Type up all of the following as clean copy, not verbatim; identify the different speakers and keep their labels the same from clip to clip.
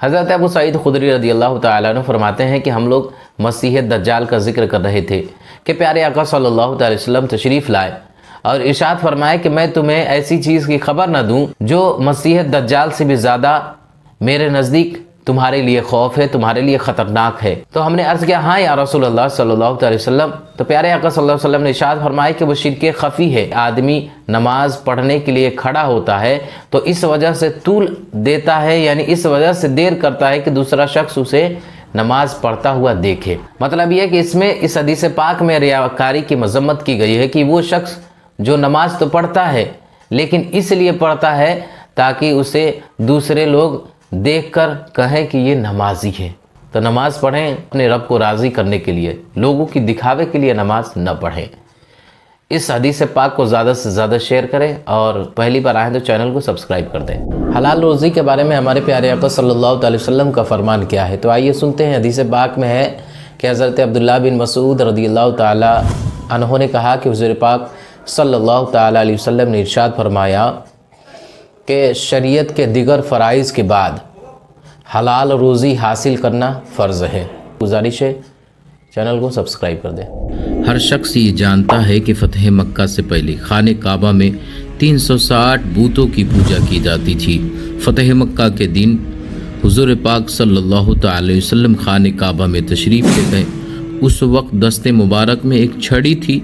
Speaker 1: حضرت ابو سعید خدری رضی اللہ تعالیٰ عنہ فرماتے ہیں کہ ہم لوگ مسیح دجال کا ذکر کر رہے تھے کہ پیارے آقا صلی اللہ علیہ وسلم تشریف لائے اور ارشاد فرمائے کہ میں تمہیں ایسی چیز کی خبر نہ دوں جو مسیح دجال سے بھی زیادہ میرے نزدیک تمہارے لیے خوف ہے، تمہارے لیے خطرناک ہے۔ تو ہم نے عرض کیا ہاں یا رسول اللہ صلی اللہ علیہ وسلم۔ تو پیارے آقا صلی اللہ علیہ وسلم نے ارشاد فرمایا کہ وہ شرک خفی ہے، آدمی نماز پڑھنے کے لیے کھڑا ہوتا ہے تو اس وجہ سے طول دیتا ہے، یعنی اس وجہ سے دیر کرتا ہے کہ دوسرا شخص اسے نماز پڑھتا ہوا دیکھے۔ مطلب یہ کہ اس حدیث پاک میں ریاکاری کی مذمت کی گئی ہے کہ وہ شخص جو نماز تو پڑھتا ہے لیکن اس لیے پڑھتا ہے تاکہ اسے دوسرے لوگ دیکھ کر کہیں کہ یہ نمازی ہے۔ تو نماز پڑھیں اپنے رب کو راضی کرنے کے لیے، لوگوں کی دکھاوے کے لیے نماز نہ پڑھیں۔ اس حدیث پاک کو زیادہ سے زیادہ شیئر کریں اور پہلی بار آئیں تو چینل کو سبسکرائب کر دیں۔ حلال روزی کے بارے میں ہمارے پیارے آقا صلی اللہ علیہ وسلم کا فرمان کیا ہے؟ تو آئیے سنتے ہیں۔ حدیث پاک میں ہے کہ حضرت عبداللہ بن مسعود رضی اللہ تعالیٰ عنہ نے کہا کہ حضور پاک صلی اللہ تعالیٰ علیہ وسلم نے ارشاد فرمایا کہ شریعت کے دیگر فرائض کے بعد حلال روزی حاصل کرنا فرض ہے۔ گزارش ہے چینل کو سبسکرائب کر دیں۔
Speaker 2: ہر شخص یہ جانتا ہے کہ فتح مکہ سے پہلے خانہ کعبہ میں 360 بتوں کی پوجا کی جاتی تھی۔ فتح مکہ کے دن حضور پاک صلی اللہ تعالی وسلم خانہ کعبہ میں تشریف لے گئے۔ اس وقت دست مبارک میں ایک چھڑی تھی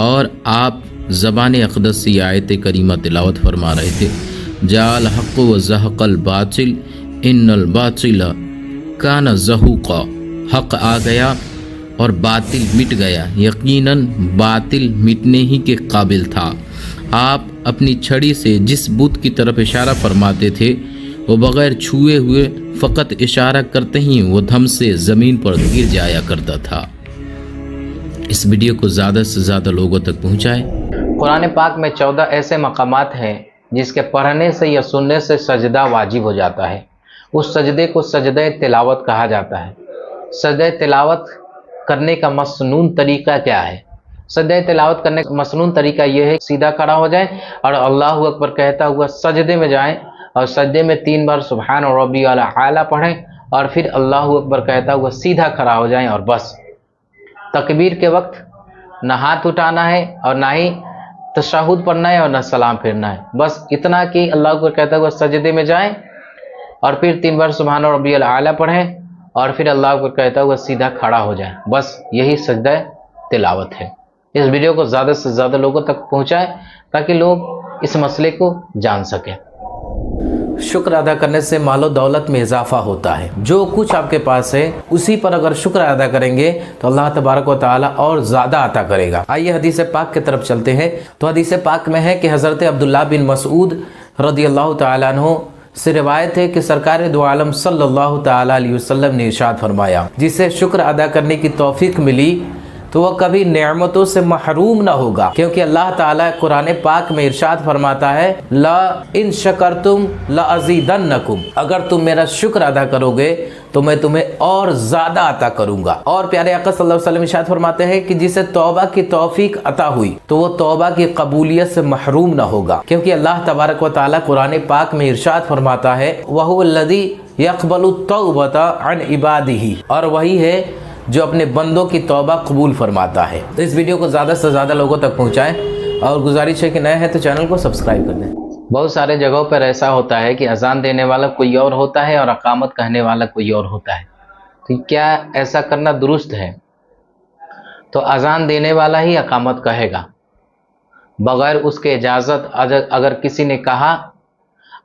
Speaker 2: اور آپ زبان اقدس سے آیت کریمہ تلاوت فرما رہے تھے، جاء الحق وزهق الباطل ان الباطل کان زہوقا۔ حق آ گیا اور باطل مٹ گیا، یقیناً باطل مٹنے ہی کے قابل تھا۔ آپ اپنی چھڑی سے جس بت کی طرف اشارہ فرماتے تھے وہ بغیر چھوئے ہوئے فقط اشارہ کرتے ہی وہ دھم سے زمین پر گر جایا کرتا تھا۔ اس ویڈیو کو زیادہ سے زیادہ لوگوں تک پہنچائیں۔
Speaker 1: قرآن پاک میں 14 ایسے مقامات ہیں جس کے پڑھنے سے یا سننے سے سجدہ واجب ہو جاتا ہے۔ اس سجدے کو سجدہ تلاوت کہا جاتا ہے۔ سجدہ تلاوت کرنے کا مسنون طریقہ کیا ہے؟ سجدہ تلاوت کرنے کا مسنون طریقہ یہ ہے سیدھا کھڑا ہو جائیں اور اللہ اکبر کہتا ہوا سجدے میں جائیں اور سجدے میں 3 بار سبحان ربی الاعلی پڑھیں اور پھر اللہ اکبر کہتا ہوا سیدھا کھڑا ہو جائیں اور بس۔ تکبیر کے وقت نہ ہاتھ اٹھانا ہے اور نہ ہی تشہد پڑھنا ہے اور نہ سلام پھیرنا ہے، بس اتنا کہ اللہ اکبر کہتا ہوا سجدے میں جائیں اور پھر 3 بار سبحان ربی الاعلی پڑھیں اور پھر اللہ اکبر کہتا ہوا سیدھا کھڑا ہو جائیں، بس یہی سجدہ تلاوت ہے۔ اس ویڈیو کو زیادہ سے زیادہ لوگوں تک پہنچائیں تاکہ لوگ اس مسئلے کو جان سکیں۔ شکر ادا کرنے سے مال و دولت میں اضافہ ہوتا ہے۔ جو کچھ آپ کے پاس ہے اسی پر اگر شکر ادا کریں گے تو اللہ تبارک و تعالی اور زیادہ عطا کرے گا۔ آئیے حدیث پاک کی طرف چلتے ہیں۔ تو حدیث پاک میں ہے کہ حضرت عبداللہ بن مسعود رضی اللہ تعالیٰ عنہ سے روایت ہے کہ سرکار دو عالم صلی اللہ تعالیٰ علیہ وسلم نے ارشاد فرمایا، جسے شکر ادا کرنے کی توفیق ملی تو وہ کبھی نعمتوں سے محروم نہ ہوگا، کیونکہ اللہ تعالیٰ قرآن پاک میں ارشاد فرماتا ہے لا ان شکرتم لازیدنکم، اگر تم میرا شکر ادا کرو گے تو میں تمہیں اور زیادہ عطا کروں گا۔ اور پیارے آقا صلی اللہ علیہ وسلم ارشاد فرماتے ہیں کہ جسے توبہ کی توفیق عطا ہوئی تو وہ توبہ کی قبولیت سے محروم نہ ہوگا، کیونکہ اللہ تبارک و تعالیٰ قرآن پاک میں ارشاد فرماتا ہے وَهُوَ الَّذِي يَقْبَلُ التَّوْبَةَ عَنْ عِبَادِهِ، اور وہی ہے جو اپنے بندوں کی توبہ قبول فرماتا ہے۔ تو اس ویڈیو کو زیادہ سے زیادہ لوگوں تک پہنچائیں اور گزارش ہے کہ نئے ہیں تو چینل کو سبسکرائب کر دیں۔ بہت سارے جگہوں پر ایسا ہوتا ہے کہ اذان دینے والا کوئی اور ہوتا ہے اور اقامت کہنے والا کوئی اور ہوتا ہے، تو کیا ایسا کرنا درست ہے؟ تو اذان دینے والا ہی اقامت کہے گا، بغیر اس کے اجازت اگر کسی نے کہا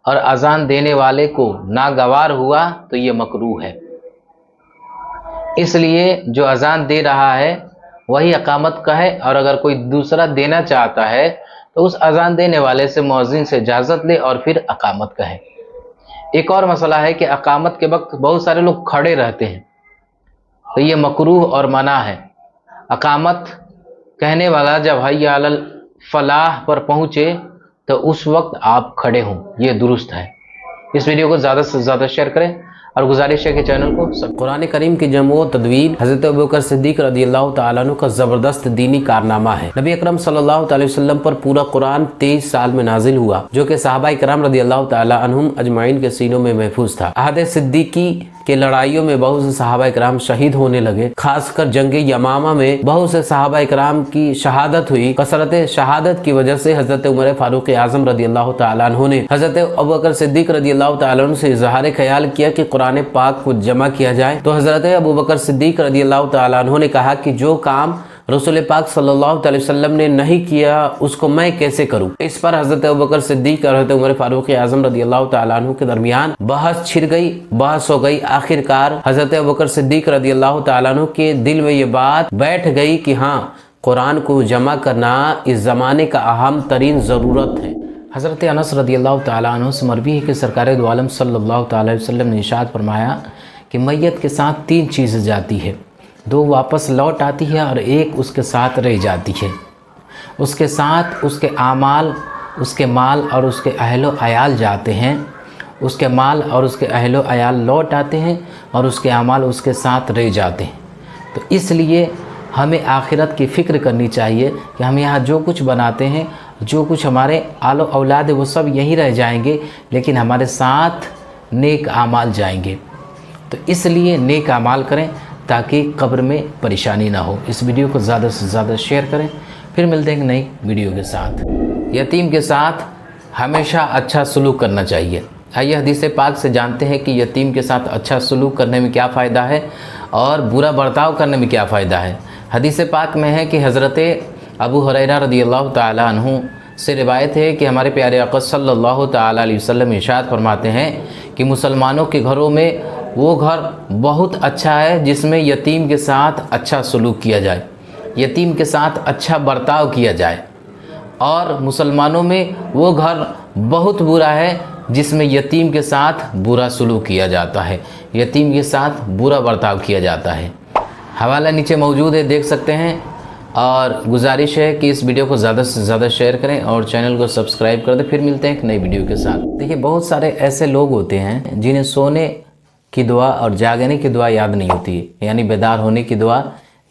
Speaker 1: اور اذان دینے والے کو ناگوار ہوا تو یہ مکروہ ہے۔ اس لیے جو اذان دے رہا ہے وہی اقامت کہے، اور اگر کوئی دوسرا دینا چاہتا ہے تو اس اذان دینے والے سے مؤذن سے اجازت لے اور پھر اقامت کہے۔ ایک اور مسئلہ ہے کہ اقامت کے وقت بہت سارے لوگ کھڑے رہتے ہیں، تو یہ مکروہ اور منع ہے۔ اقامت کہنے والا جب حی علی الفلاح پر پہنچے تو اس وقت آپ کھڑے ہوں، یہ درست ہے۔ اس ویڈیو کو زیادہ سے زیادہ شیئر کریں اور گزارش ہے کہ چینل کو
Speaker 3: قرآن کریم کی جمع و تدوین حضرت ابوبکر صدیق رضی اللہ تعالیٰ عنہ کا زبردست دینی کارنامہ ہے۔ نبی اکرم صلی اللہ علیہ وسلم پر پورا قرآن 23 سال میں نازل ہوا، جو کہ صحابہ کرام رضی اللہ تعالیٰ عنہم اجمعین کے سینوں میں محفوظ تھا۔ عہد صدیقی کے لڑائیوں میں بہت سے صحابہ کرام شہید ہونے لگے، خاص کر جنگ یمامہ میں بہت سے صحابہ کرام کی شہادت ہوئی۔ کثرت شہادت کی وجہ سے حضرت عمر فاروق اعظم رضی اللہ تعالیٰ عنہ نے حضرت ابوبکر صدیق رضی اللہ تعالیٰ عنہ سے اظہار خیال کیا کہ قرآن پاک کو جمع کیا جائے، تو حضرت ابوبکر صدیق رضی اللہ تعالیٰ عنہ نے کہا کہ جو کام رسول پاک صلی اللہ علیہ وسلم نے نہیں کیا اس کو میں کیسے کروں۔ اس پر حضرت ابوبکر صدیق اور حضرت عمر فاروق اعظم رضی اللہ تعالیٰ عنہ کے درمیان بحث چھڑ گئی، بحث ہو گئی۔ آخرکار حضرت ابوبکر صدیق رضی اللہ تعالیٰ عنہ کے دل میں یہ بات بیٹھ گئی کہ ہاں، قرآن کو جمع کرنا اس زمانے کا اہم ترین ضرورت ہے۔ حضرت انس رضی اللہ تعالیٰ عنہ سے مروی ہے کہ سرکار دو عالم صلی اللہ تعالیٰ علیہ وسلم نے ارشاد فرمایا کہ میت کے ساتھ 3 چیزیں جاتی ہے، 2 واپس لوٹ آتی ہے اور 1 اس کے ساتھ رہ جاتی ہے۔ اس کے ساتھ اس کے اعمال، اس کے مال اور اس کے اہل و عیال جاتے ہیں، اس کے مال اور اس کے اہل و عیال لوٹ آتے ہیں اور اس کے اعمال اس کے ساتھ رہ جاتے ہیں۔ تو اس لیے ہمیں آخرت کی فکر کرنی چاہیے کہ ہم یہاں جو کچھ بناتے ہیں، جو کچھ ہمارے آل و اولاد وہ سب یہیں رہ جائیں گے، لیکن ہمارے ساتھ نیک اعمال جائیں گے۔ تو اس لیے نیک اعمال کریں تاکہ قبر میں پریشانی نہ ہو۔ اس ویڈیو کو زیادہ سے زیادہ شیئر کریں۔ پھر ملتے ہیں نئی ویڈیو کے ساتھ۔ یتیم کے ساتھ ہمیشہ اچھا سلوک کرنا چاہیے۔ آئیے حدیث پاک سے جانتے ہیں کہ یتیم کے ساتھ اچھا سلوک کرنے میں کیا فائدہ ہے اور برا برتاؤ کرنے میں کیا فائدہ ہے۔ حدیث پاک میں ہے کہ حضرت ابو ہریرہ رضی اللہ تعالیٰ عنہ سے روایت ہے کہ ہمارے پیارے آقا صلی اللہ تعالیٰ علیہ وسلم ارشاد فرماتے ہیں کہ مسلمانوں کے گھروں میں وہ گھر بہت اچھا ہے جس میں یتیم کے ساتھ اچھا سلوک کیا جائے، یتیم کے ساتھ اچھا برتاؤ کیا جائے، اور مسلمانوں میں وہ گھر بہت برا ہے جس میں یتیم کے ساتھ برا سلوک کیا جاتا ہے، یتیم کے ساتھ برا برتاؤ کیا جاتا ہے۔ حوالہ نیچے موجود ہے، دیکھ سکتے ہیں، اور گزارش ہے کہ اس ویڈیو کو زیادہ سے زیادہ شیئر کریں اور چینل کو سبسکرائب کر دیں۔ پھر ملتے ہیں ایک نئی ویڈیو کے ساتھ۔ دیکھیے بہت سارے ایسے لوگ ہوتے ہیں جنہیں سونے کی دعا اور جاگنے کی دعا یاد نہیں ہوتی ہے، یعنی بیدار ہونے کی دعا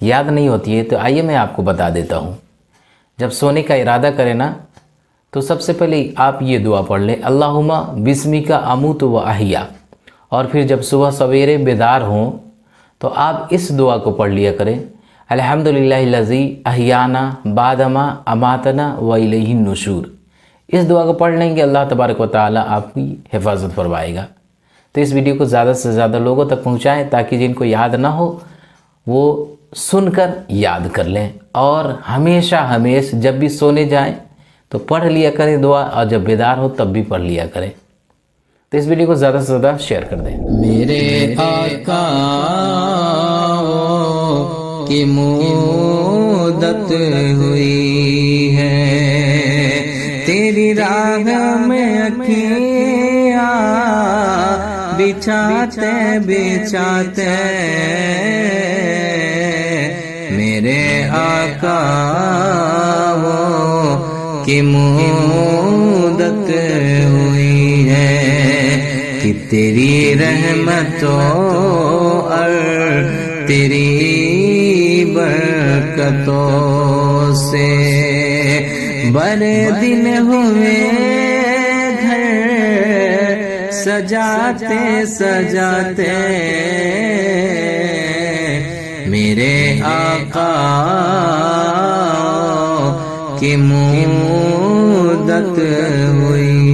Speaker 3: یاد نہیں ہوتی ہے۔ تو آئیے میں آپ کو بتا دیتا ہوں۔ جب سونے کا ارادہ کریں نا تو سب سے پہلے آپ یہ دعا پڑھ لیں، اللہم بسمک اموت و احیا، اور پھر جب صبح سویرے بیدار ہوں تو آپ اس دعا کو پڑھ لیا کریں، الحمدللہ الذی احیانا بعدما اماتنا و الیہ النشور۔ اس دعا کو پڑھ لیں گے، اللہ تبارک و تعالی آپ کی حفاظت فرمائے گا۔ تو اس ویڈیو کو زیادہ سے زیادہ لوگوں تک پہنچائیں تاکہ جن کو یاد نہ ہو وہ سن کر یاد کر لیں، اور ہمیشہ جب بھی سونے جائیں تو پڑھ لیا کریں دعا، اور جب بیدار ہو تب بھی پڑھ لیا کریں۔ تو اس ویڈیو کو زیادہ سے زیادہ شیئر کر دیں۔
Speaker 2: میرے آقا کی مدت ہوئی ہے، تیری راہ میں اکھیاں بچھاتے بچھاتے، میرے آقا کی مدت ہوئی ہے کہ تیری رحمتوں اور تیری برکتوں سے بڑے دن ہوئے گھر سجاتے سجاتے، میرے آقا کی مدت ہوئی